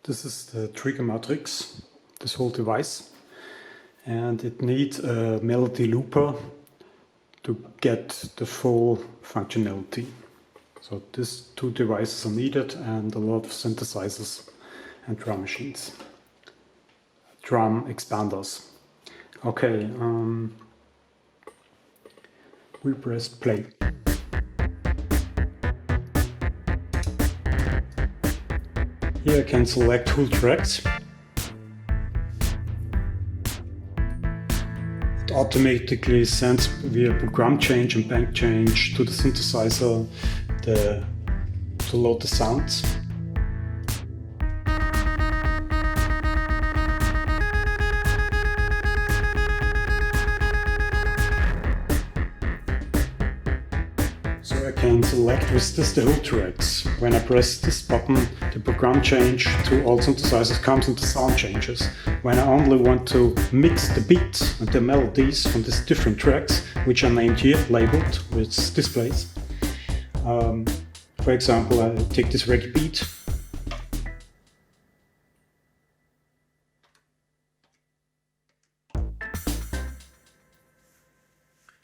This is the Triggermatrix, this whole device, and it needs a melody looper to get the full functionality. So these two devices are needed, and a lot of synthesizers and drum machines, drum expanders. Okay, we press play. Here I can select full tracks. It automatically sends via program change and bank change to the synthesizer to load the sounds. So I can select with this the whole tracks. When I press this button, the program change to all synthesizers comes and the sound changes. When I only want to mix the beats and the melodies from these different tracks, which are named here, labeled with displays. For example, I take this reggae beat.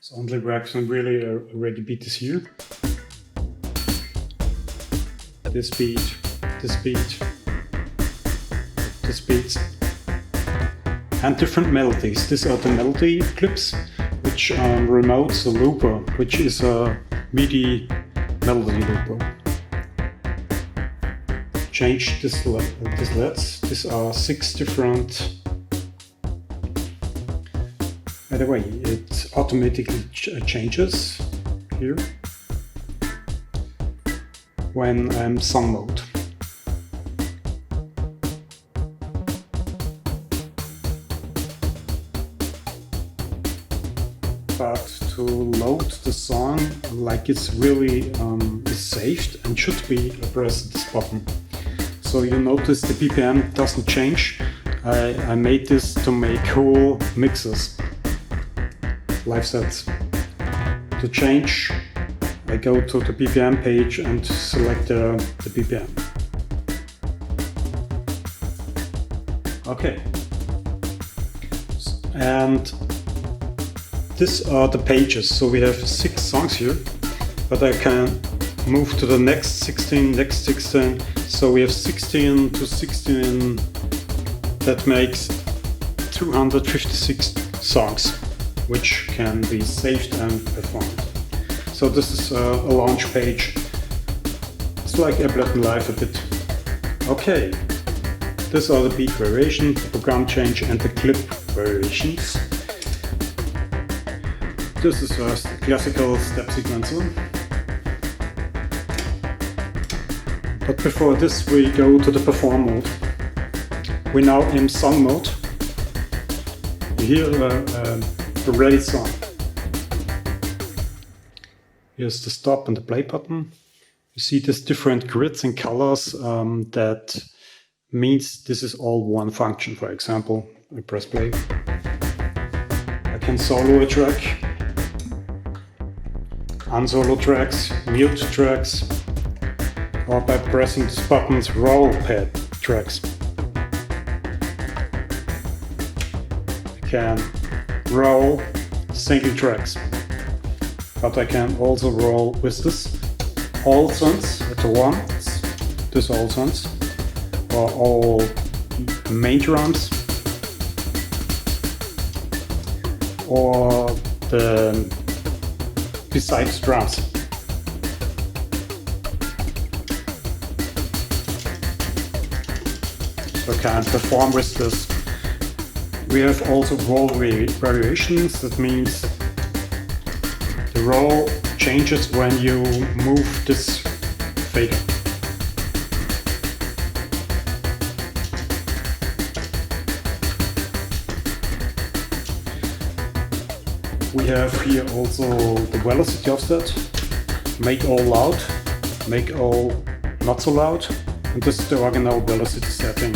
So only works when really a reggae beat is here. This beat, this beat, this beat, and different melodies. These are the melody clips, which remotes the looper, which is a MIDI melody looper. Change this LEDs. These are 6 different. By the way, it automatically changes here when I'm song mode. But to load the song like it's really is saved and should be, I press this button. So you notice the BPM doesn't change. I made this to make cool mixes, live sets. To change, I go to the BPM page and select the BPM. Okay. And these are the pages. So we have 6 songs here, but I can move to the next 16, next 16. So we have 16 to 16. That makes 256 songs, which can be saved and performed. So this is a launch page. It's like Ableton Live a bit. Okay, these are the beat variations, the program change and the clip variations. This is a classical step sequencer. But before this we go to the perform mode. We're now in song mode. You hear the ready song. Here's the stop and the play button. You see these different grids and colors. That means this is all one function. For example, I press play. I can solo a track, unsolo tracks, mute tracks, or by pressing these buttons, roll pad tracks. I can roll single tracks, but I can also roll with this all sons at once, this all sons, or all main drums, or the besides drums. So I can perform with this. We have also roll variations. That means the roll changes when you move this fader. We have here also the velocity offset, make all loud, make all not so loud, and this is the original velocity setting.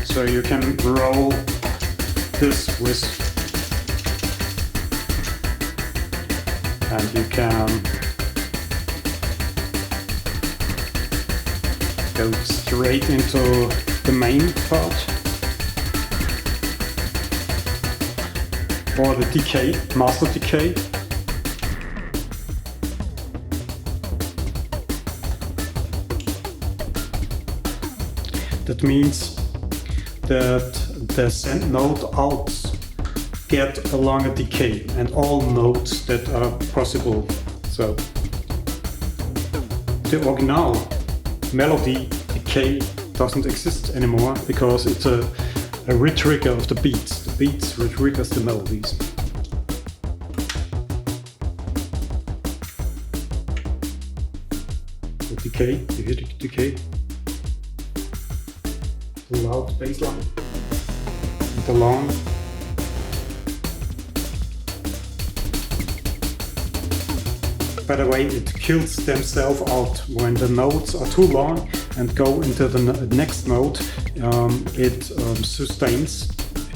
So you can roll this with, and you can go straight into the main part, or the decay, master decay. That means that the send node outs get along a decay and all nodes that are possible. So the original melody decay doesn't exist anymore because it's a re-trigger of the beats. The beats re-triggers the melodies. The decay, you hear the decay? The loud bass line. And the long. By the way, it kills themselves out when the notes are too long and go into the next note. It sustains.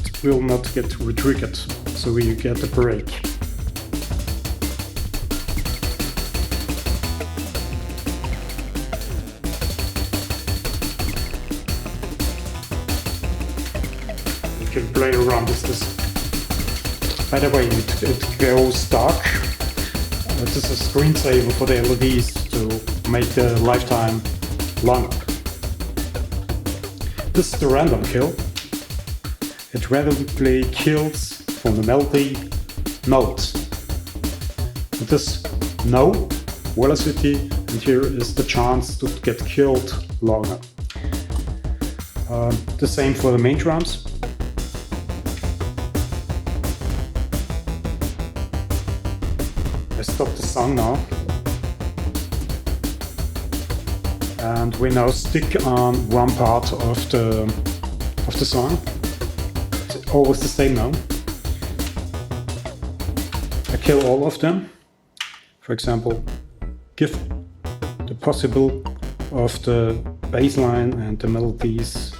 It will not get re-triggered, so you get a break. You can play around with this. By the way, it goes dark. This is a screensaver for the LEDs to make the lifetime longer. This is the random kill. It randomly kills from the melody notes. This no velocity, and here is the chance to get killed longer. The same for the main drums. I stop the song now, and we now stick on one part of the song. It's always the same now. I kill all of them. For example, give the possible of the bass line and the melodies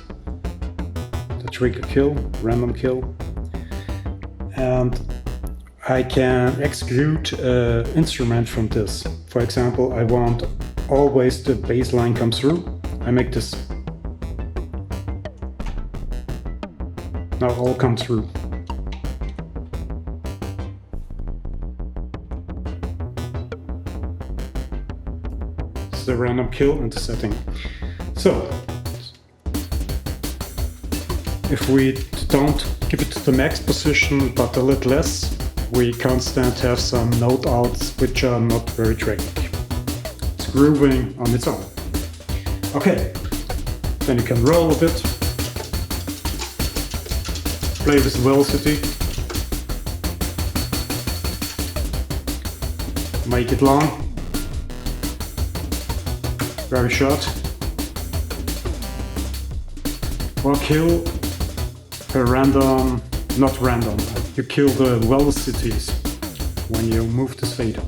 the trigger kill, random kill, and I can exclude instrument from this. For example, I want always the bass line come through. I make this. Now all come through. It's the random kill and the setting. So, if we don't give it to the max position but a little less, we constant have some note outs which are not very tragic. It's grooving on its own. Okay, then you can roll a bit, play with velocity, make it long, very short, or kill per random, not random. You kill the velocities when you move this fader.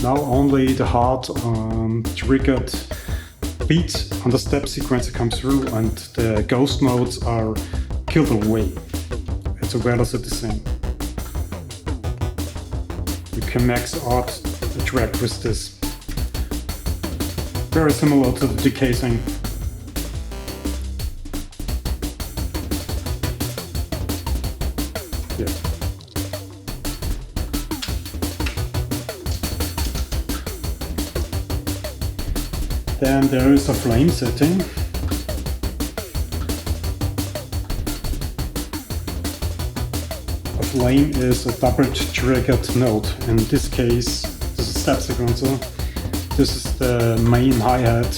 Now only the hard triggered beat on the step sequencer comes through and the ghost notes are killed away. It's a velocity thing. You can max out the track with this. Very similar to the decay thing. Yeah. Then there is a flame setting. A flame is a double triggered note. In this case, this is step sequencer. This is the main hi-hat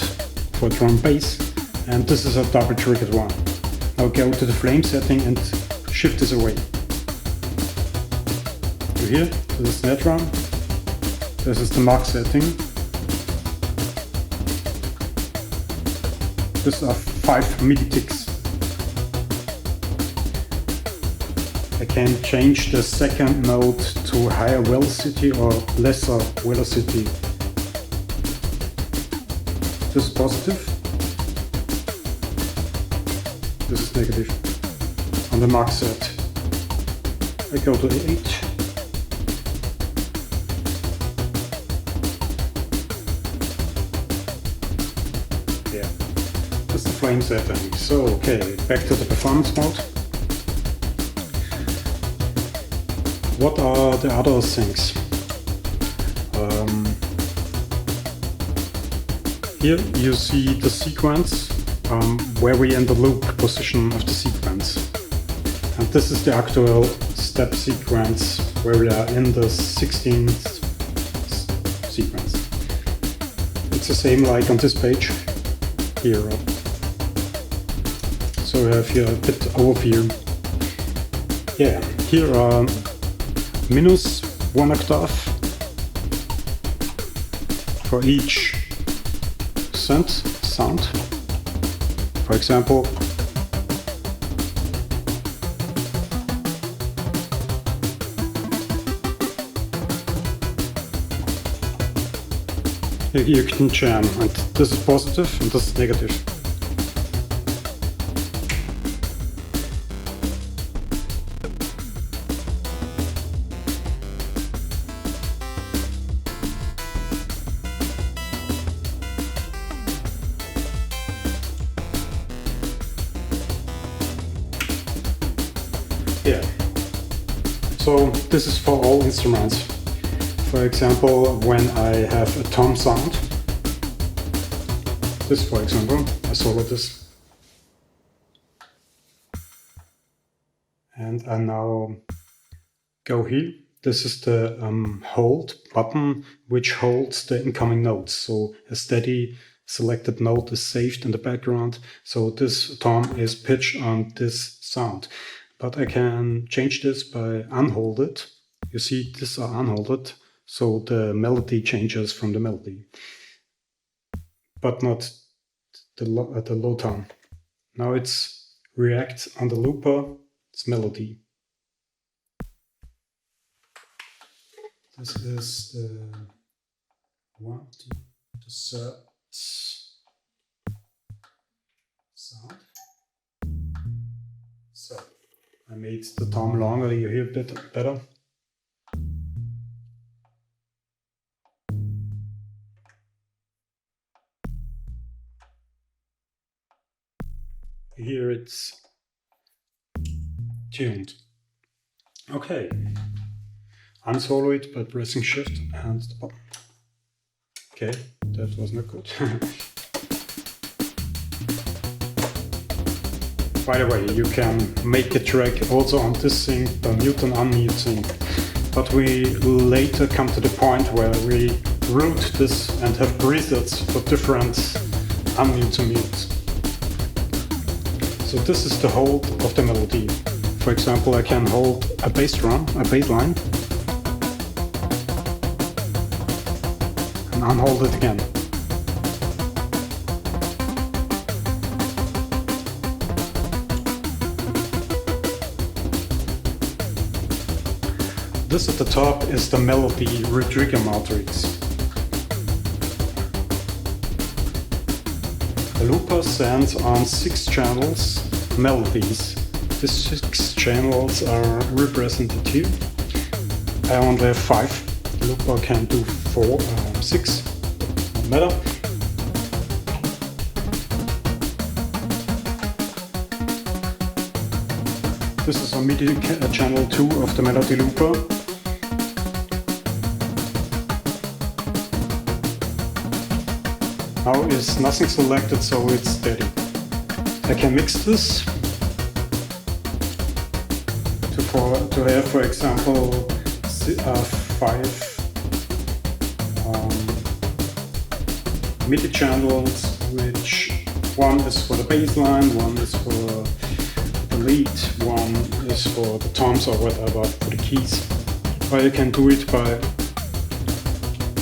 for drum bass, and this is a double triggered one. Now go to the flame setting and shift this away. To here, to the snare drum. This is the max setting. These are 5 MIDI ticks. I can change the second note to higher velocity or lesser velocity. This is positive. This is negative. On the max set, I go to 8. frame setting. So, okay, back to the performance mode. What are the other things? Here you see the sequence, where we in the loop position of the sequence. And this is the actual step sequence where we are in the 16th sequence. It's the same like on this page here. So we have here a bit overview. Yeah, here are minus 1 octave for each sound. For example, you can jam, and this is positive and this is negative. Yeah. So this is for all instruments. For example, when I have a tom sound, this for example, I solo this. And I now go here. This is the hold button, which holds the incoming notes. So a steady selected note is saved in the background. So this tom is pitched on this sound. But I can change this by unhold it. You see, these are unholded, so the melody changes from the melody, but not the low tone. Now it's react on the looper, it's melody. This is the third sound. So I made the tom longer, you hear it better. Here it's tuned. Okay, unsolo it by pressing Shift and the button. Okay, that was not good. By the way, you can make a track also on this thing by mute and unmute thing. But we later come to the point where we route this and have presets for different unmute and mute. So this is the hold of the melody. For example, I can hold a bass drum, a bass line, and unhold it again. This at the top is the melody Triggermatrix. The looper sends on 6 channels melodies. These 6 channels are represented here. I only have 5. The looper can do 6. No matter. This is a MIDI channel 2 of the melody looper. Now is nothing selected, so it's steady. I can mix this to have, for example, 5 MIDI channels, which one is for the bass line, one is for the lead, one is for the toms or whatever, for the keys. Or you can do it by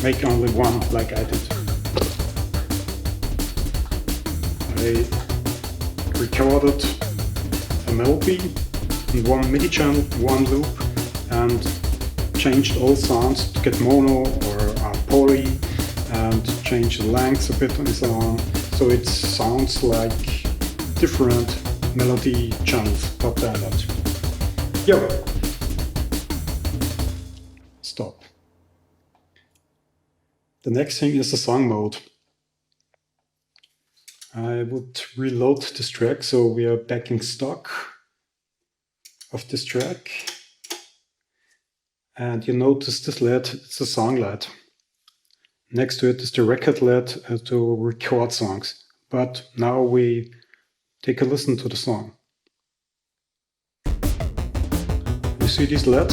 make only one, like I did. I recorded a melody in one MIDI channel, one loop, and changed all sounds to get mono or poly, and change the length a bit and so on. So it sounds like different melody channels, but they're not. Yo! Stop. The next thing is the song mode. I would reload this track, so we are back in stock of this track. And you notice this LED, it's a song LED. Next to it is the record LED to record songs. But now we take a listen to the song. You see this LED?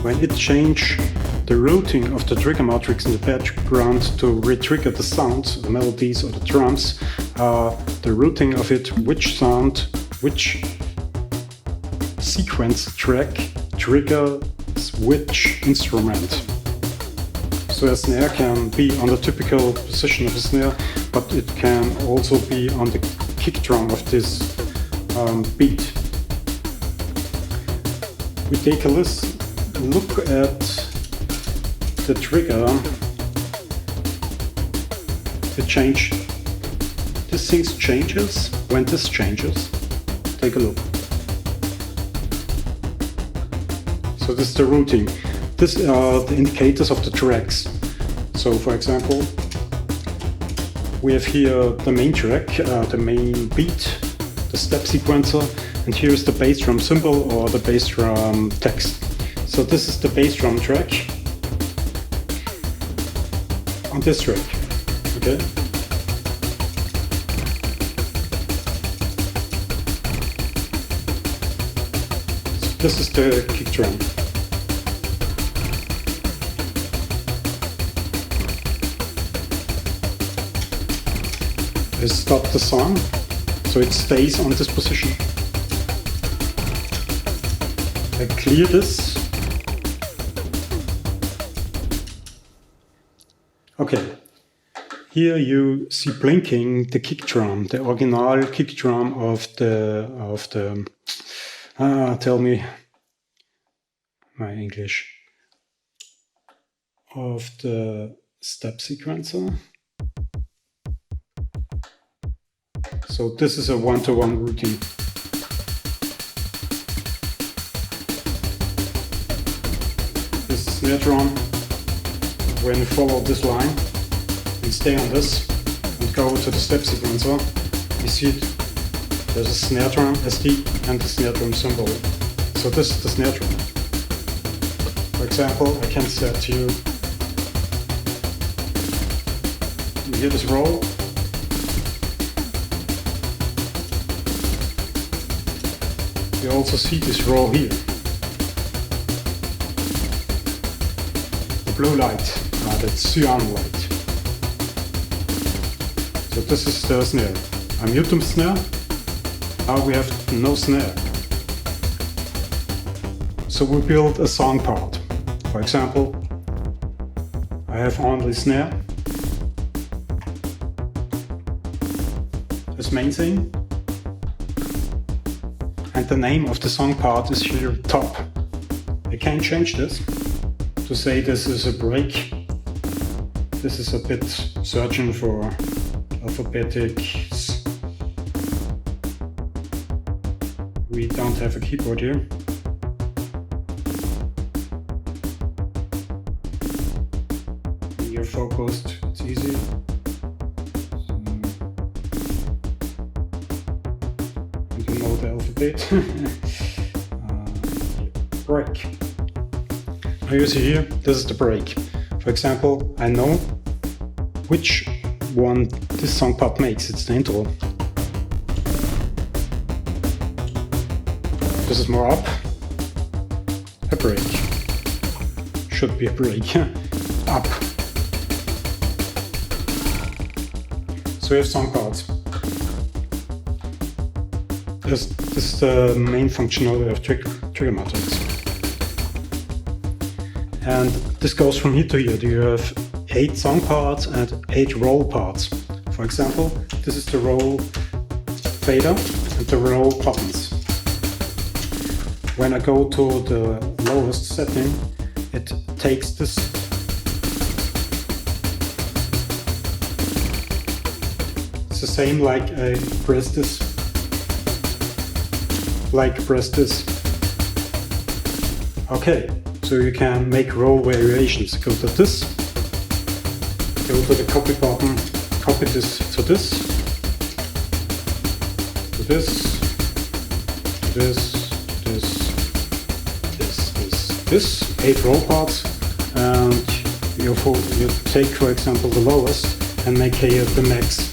When it changes the routing of the trigger matrix in the background to re-trigger the sounds, the melodies or the drums, the routing of it, which sound, which sequence track triggers which instrument. So a snare can be on the typical position of a snare, but it can also be on the kick drum of this beat. We take a look at the trigger. This thing changes when this changes. Take a look. So this is the routing. These are the indicators of the tracks. So for example, we have here the main track, the main beat, the step sequencer, and here is the bass drum symbol or the bass drum text. So this is the bass drum track on this track, okay? So this is the kick drum. I stop the song, so it stays on this position. I clear this. Okay, here you see blinking the kick drum, the original kick drum of the tell me my English, of the step sequencer. So this is a one-to-one routine. This is snare drum. When you follow this line and stay on this and go to the step sequencer, you see it. There's a snare drum SD and the snare drum symbol. So this is the snare drum. For example, I can set you hear this roll. You also see this roll here. The blue light, that's cyan light. So this is the snare. I mute the snare. Now we have no snare. So we build a song part. For example, I have only snare. This main thing. And the name of the song part is here top. I can change this to say this is a break. This is a bit searching for alphabetics. We don't have a keyboard here. You're focused, it's easy. The alphabet. Break. Now you see here, this is the break. For example, I know which one this song part makes. It's the intro. This is more up. A break. Should be a break. Up. So we have song parts. This is the main functionality of Triggermatrix. And this goes from here to here. You have 8 song parts and 8 roll parts. For example, this is the roll fader and the roll buttons. When I go to the lowest setting, it takes this. It's the same like I press this. Press this. Okay, so you can make roll variations. Go to this go to the copy button, copy this to this, to this, to this, 8 roll parts, and you take, for example, the lowest and make here the max.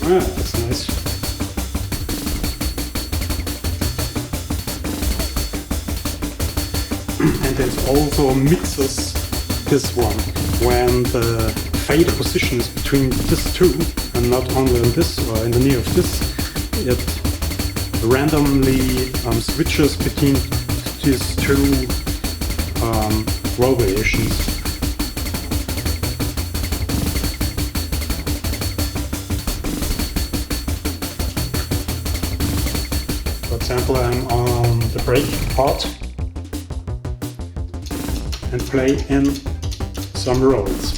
Ah, that's nice. And there's also mixes this one, when the fader position is between these two and not only in this or in the near of this, it randomly switches between these two roll variations. For example, I'm on the break part and play in some rolls.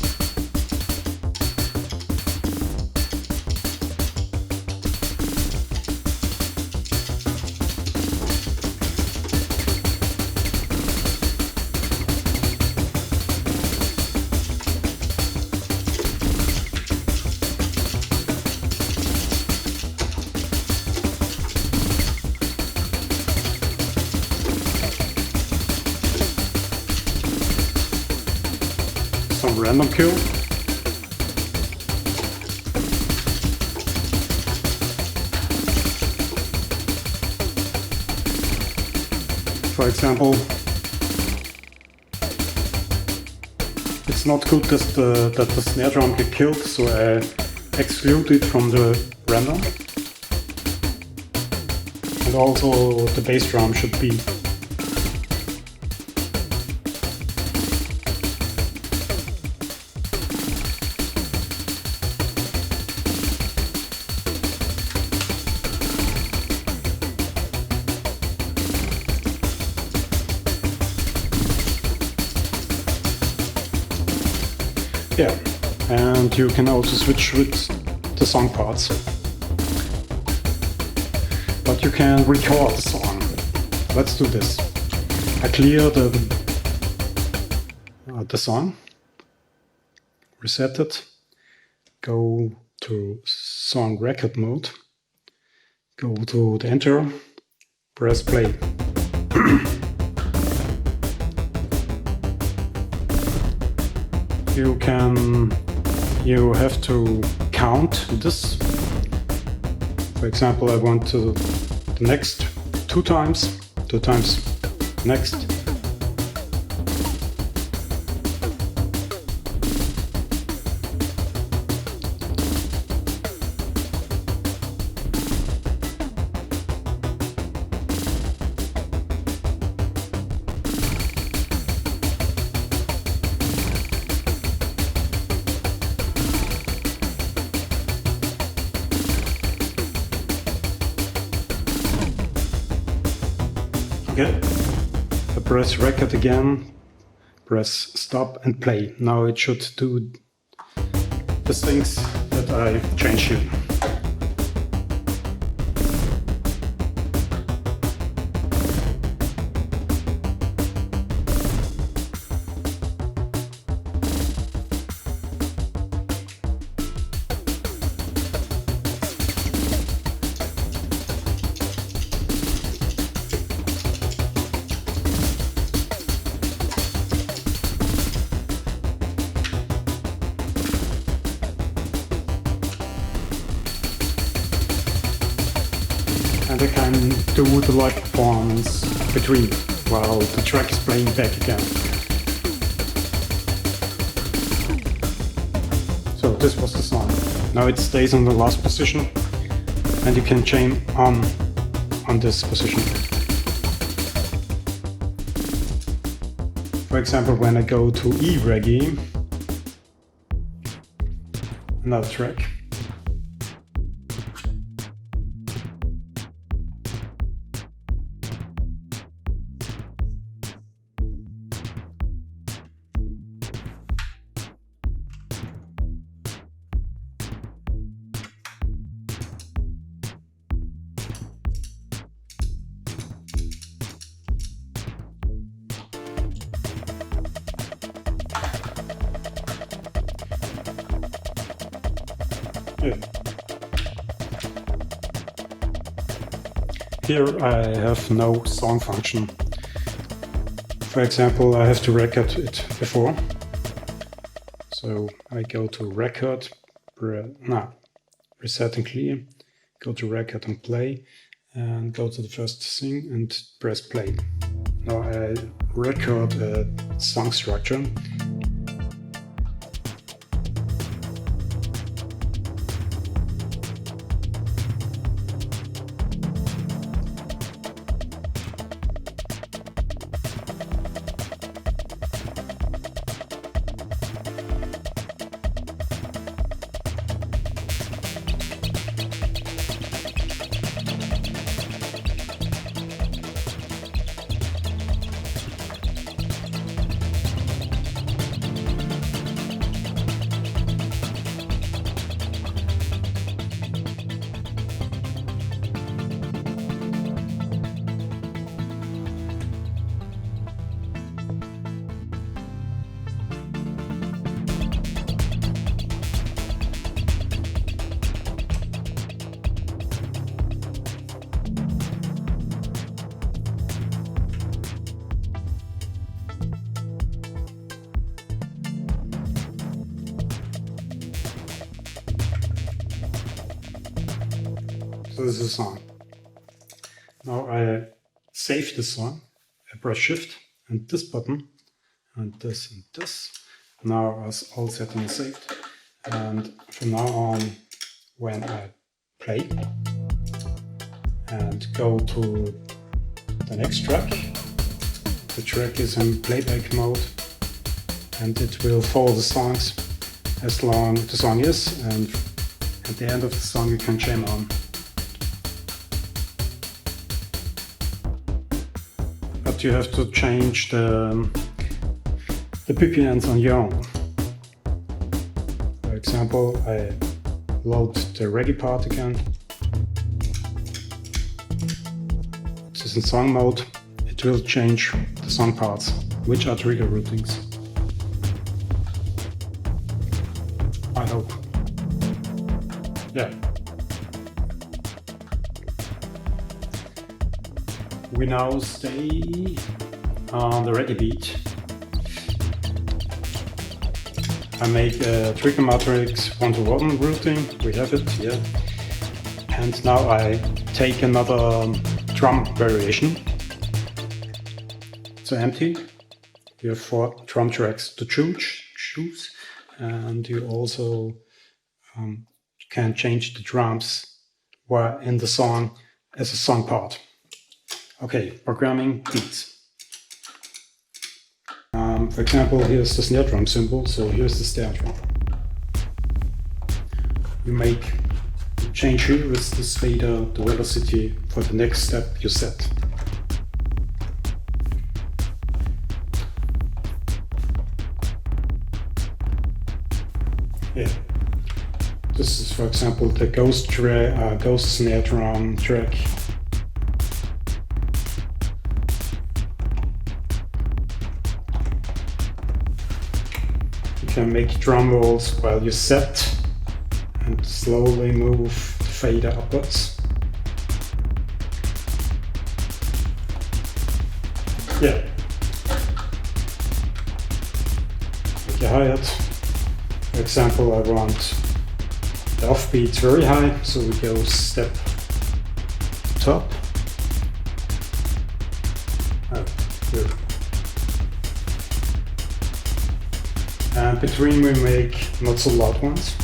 Some random kill. For example, it's not good that the snare drum get killed, so I exclude it from the random. And also the bass drum should be. Yeah, and you can also switch with the song parts. But you can record the song. Let's do this. I clear the song, reset it, go to song record mode, go to the enter, press play. You have to count this. For example, I want to the next two times next. Okay, I press record again, press stop and play. Now it should do the things that I changed here. And I can do the live performance between while the track is playing back again. So this was the song. Now it stays on the last position and you can chain on this position. For example, when I go to E-Reaggae, another track. Yeah. Here I have no song function. For example, I have to record it before. So I go to record, reset and clear, go to record and play, and go to the first thing and press play. Now I record a song structure. So this is a song. Now I save the song. I press Shift and this button and this and this. Now as all settings saved. And from now on, when I play and go to the next track, the track is in playback mode and it will follow the songs as long the song is, and at the end of the song you can jam on. But you have to change the BPMs on your own. For example, I load the reggae part again. This is in song mode. It will change the song parts, which are trigger routings. I hope. Yeah. We now stay on the reggae beat. I make a Triggermatrix 1-to-1 routing. We have it, yeah. And now I take another drum variation. It's empty. You have 4 drum tracks to choose, and you also can change the drums were in the song as a song part. Okay, programming beats. For example, here's the snare drum symbol, so here's the snare drum. You change here with this fader the velocity for the next step you set. Yeah. This is, for example, the ghost snare drum track. You can make drum rolls while you set and slowly move the fader upwards. Yeah. Make a hi-hat. For example, I want the offbeat very high, so we go step top. Oh, good. And between we make not so loud ones.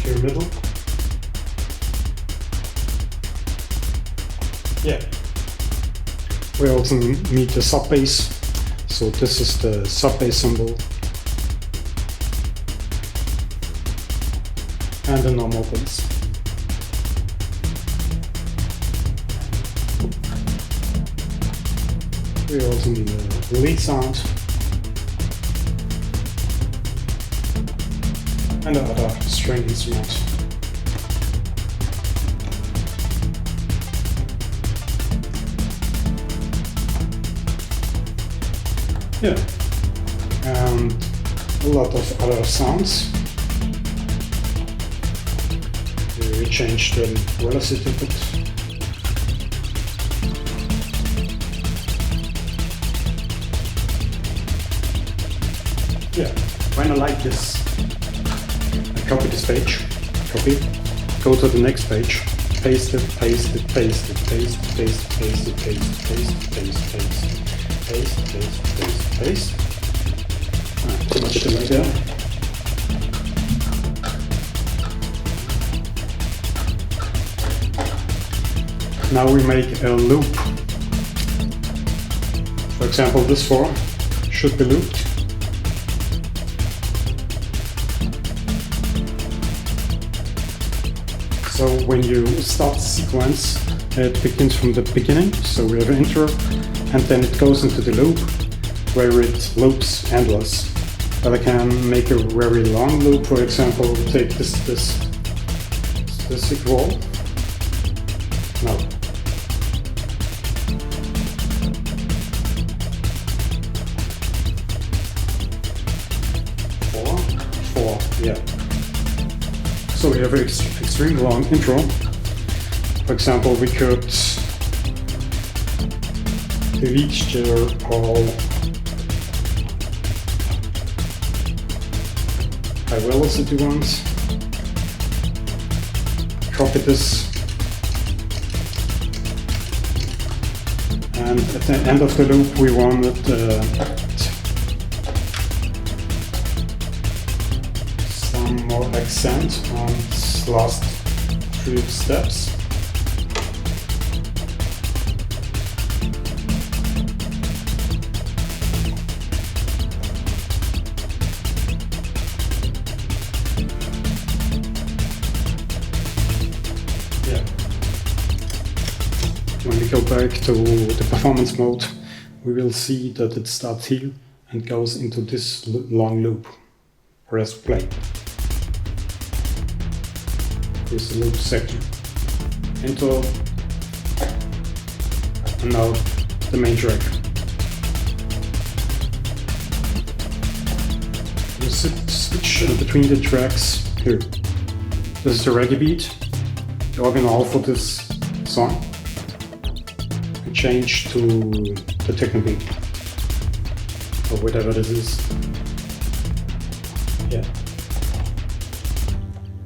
Here middle. Yeah. We also need the sub bass. So this is the sub bass symbol. And the normal bass. We also need a lead sound. And another string instrument. Yeah, and a lot of other sounds. We change the velocity a bit. Yeah, when I like this, I copy this page, copy, go to the next page, paste it, paste it, paste it, paste it, paste it, paste it, paste it, paste it, paste it, paste, paste, paste, paste. Too much delay there. Now we make a loop. For example, this form should be looped. So when you start the sequence, it begins from the beginning. So we have an intro, and then it goes into the loop, where it loops endless. But I can make a very long loop. For example, take this equal. No. Four, yeah. So we have an extremely long intro. For example, we could delete all high velocity ones. Copy this. And at the end of the loop we wanted some more accent on its last 3 steps. When we go back to the performance mode, we will see that it starts here and goes into this long loop. Press play. This is the loop section. Intro, and now the main track. You switch between the tracks here. This is the reggae beat, the original for this song. Change to the techno beat or whatever this is. Yeah.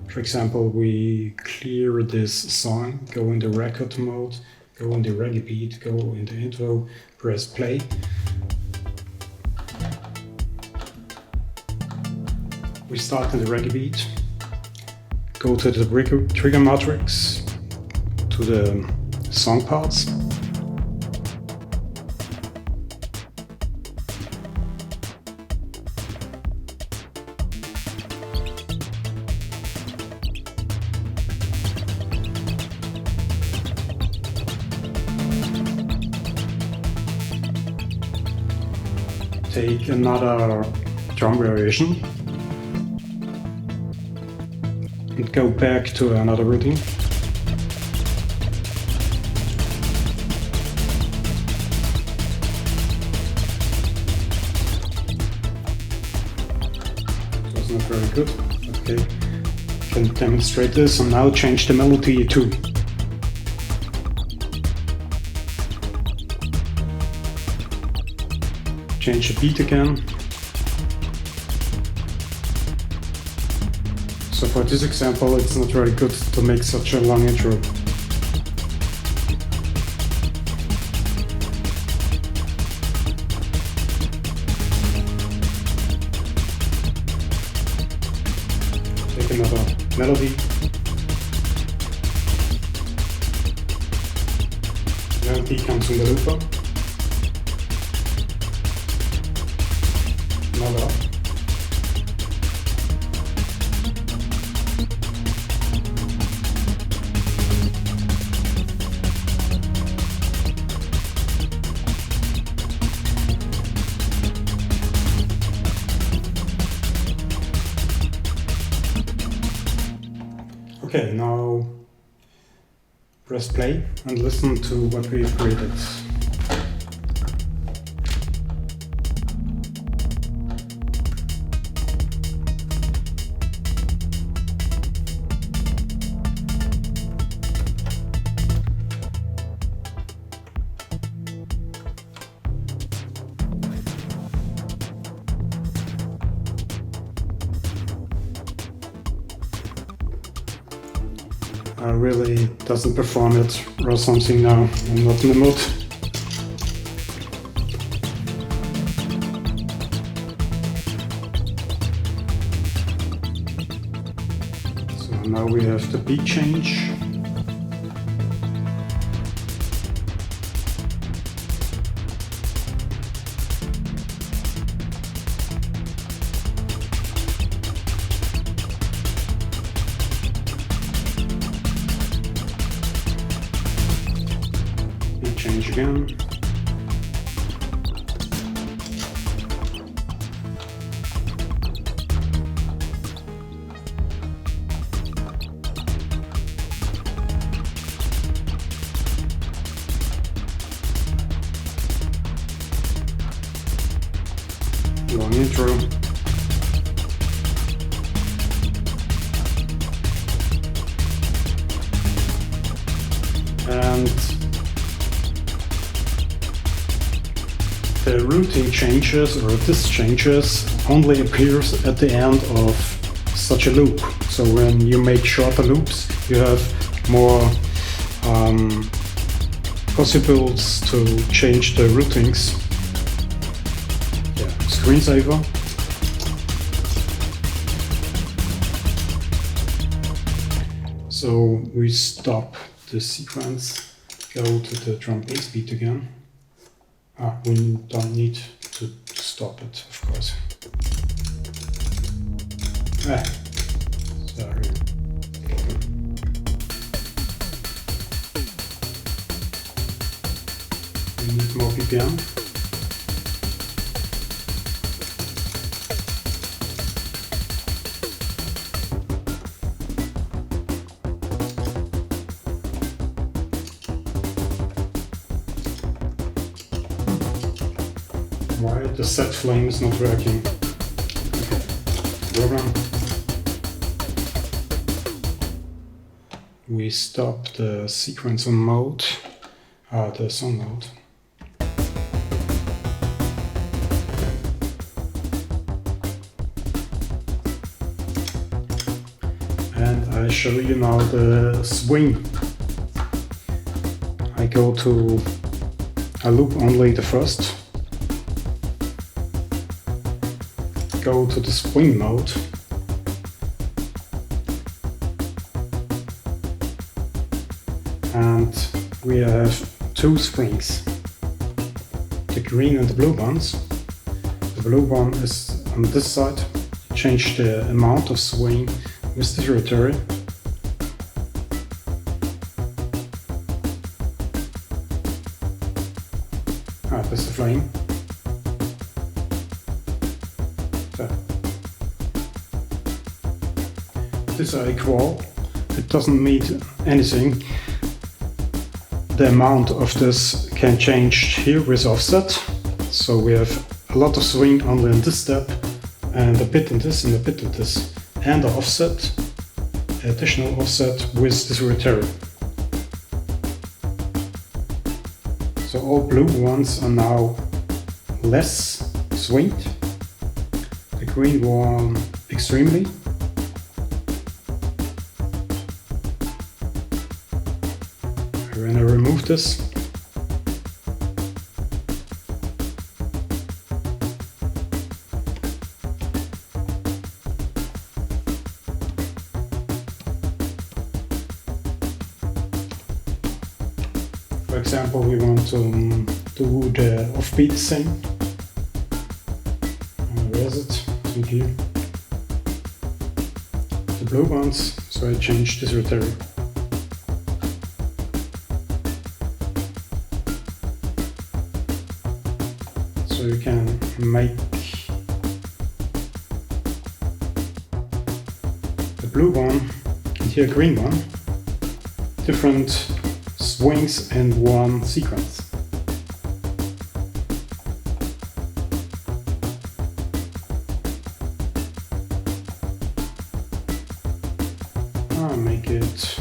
For example, we clear this song, go into record mode, go into reggae beat, go into intro, press play. We start in the reggae beat, go to the Triggermatrix, to the song parts. Take another drum variation and go back to another routine. It was not very good. Okay, can demonstrate this and now change the melody too. Change the beat again. So for this example, it's not very good to make such a long intro. Take another melody. Melody comes from the looper. Another. Okay, now press play and listen to what we've created. really doesn't perform it or something now. I'm not in the mood. So now we have the beat change. Change again. Long intro. And the routing changes or this changes only appears at the end of such a loop. So when you make shorter loops, you have more possibilities to change the routings. Yeah, screensaver. So we stop the sequence, go to the drum bass beat again. We don't need to stop it, of course. Sorry. We need more BPM. Why the set flame is not working? Okay. Program. We stop the sequence on mode, the song mode. And I show you now the swing. I go to a loop only the first. Go to the swing mode. And we have two springs, the green and the blue ones. The blue one is on this side. Change the amount of swing with the rotary. That's the flame. These are equal. It doesn't mean anything. The amount of this can change here with offset. So we have a lot of swing only in this step, and a bit in this and a bit in this. And the offset, additional offset with this rotary. So all blue ones are now less swinged. The green one extremely. When I remove this, for example, we want to do the offbeat thing. Where is it? It's in here. The blue ones, so I change this rotary. So you can make the blue one and here green one, different swings in one sequence. I'll make it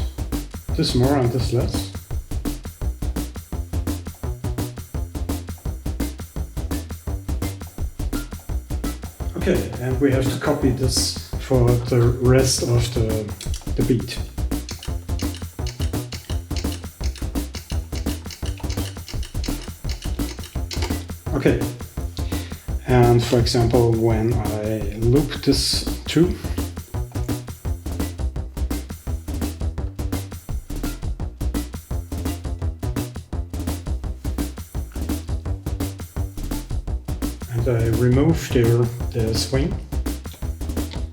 this more and this less. Okay, and we have to copy this for the rest of the beat. Okay. And for example, when I loop this through, and I remove the swing,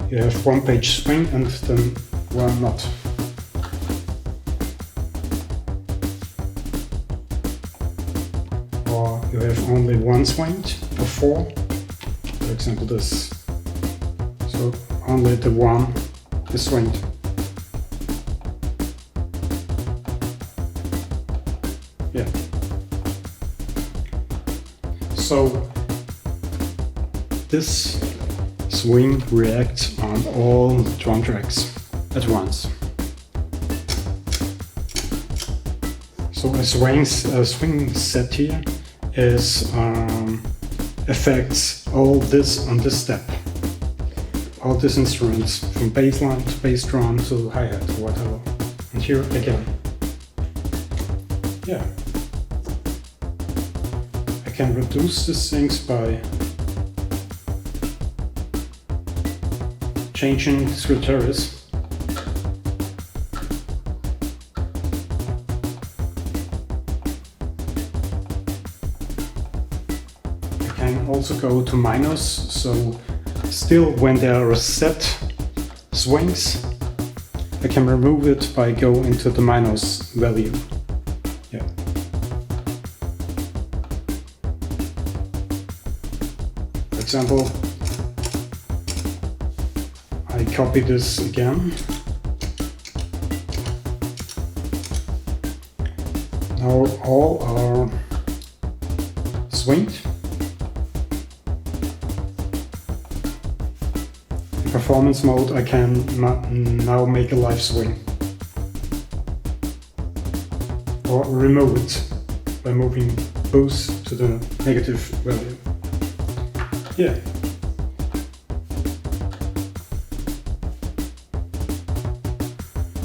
you have one page swing and then one not. Or you have only one swing or four. For example, this. So only the one is swinged. Yeah. So this swing reacts on all drum tracks at once. So a swing set here is affects all this on this step. All these instruments, from bass line to bass drum to hi-hat or whatever. And here again. Yeah. I can reduce these things by changing this Gitarists. I can also go to minus, so still when there are set swings, I can remove it by going into the minus value. Yeah. For example, I copy this again. Now all are swinged. In performance mode I can now make a live swing. Or remove it by moving both to the negative value. Yeah.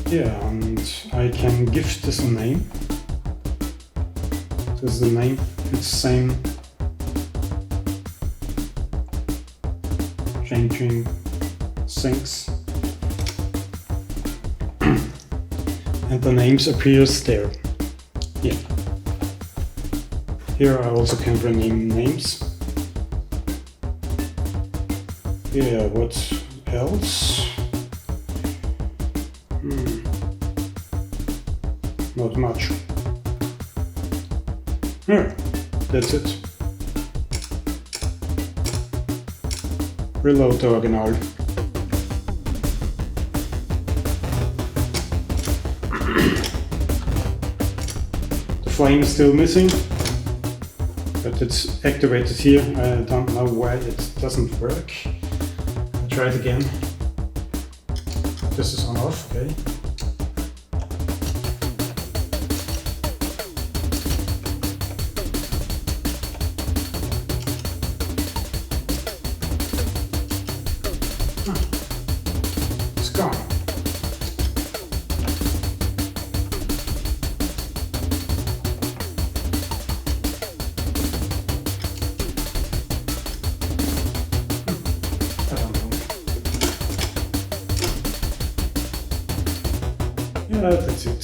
Yeah, and I can give this a name. This is the name, it's the same. Changing syncs. And the names appears there. Yeah. Here I also can rename names. Yeah, what else? Not much. Yeah, that's it. Reload the original. The flame is still missing, but it's activated here. I don't know why it doesn't work. I'll try it again. This is on off, okay. It's gone. I don't know. Yeah, that's it.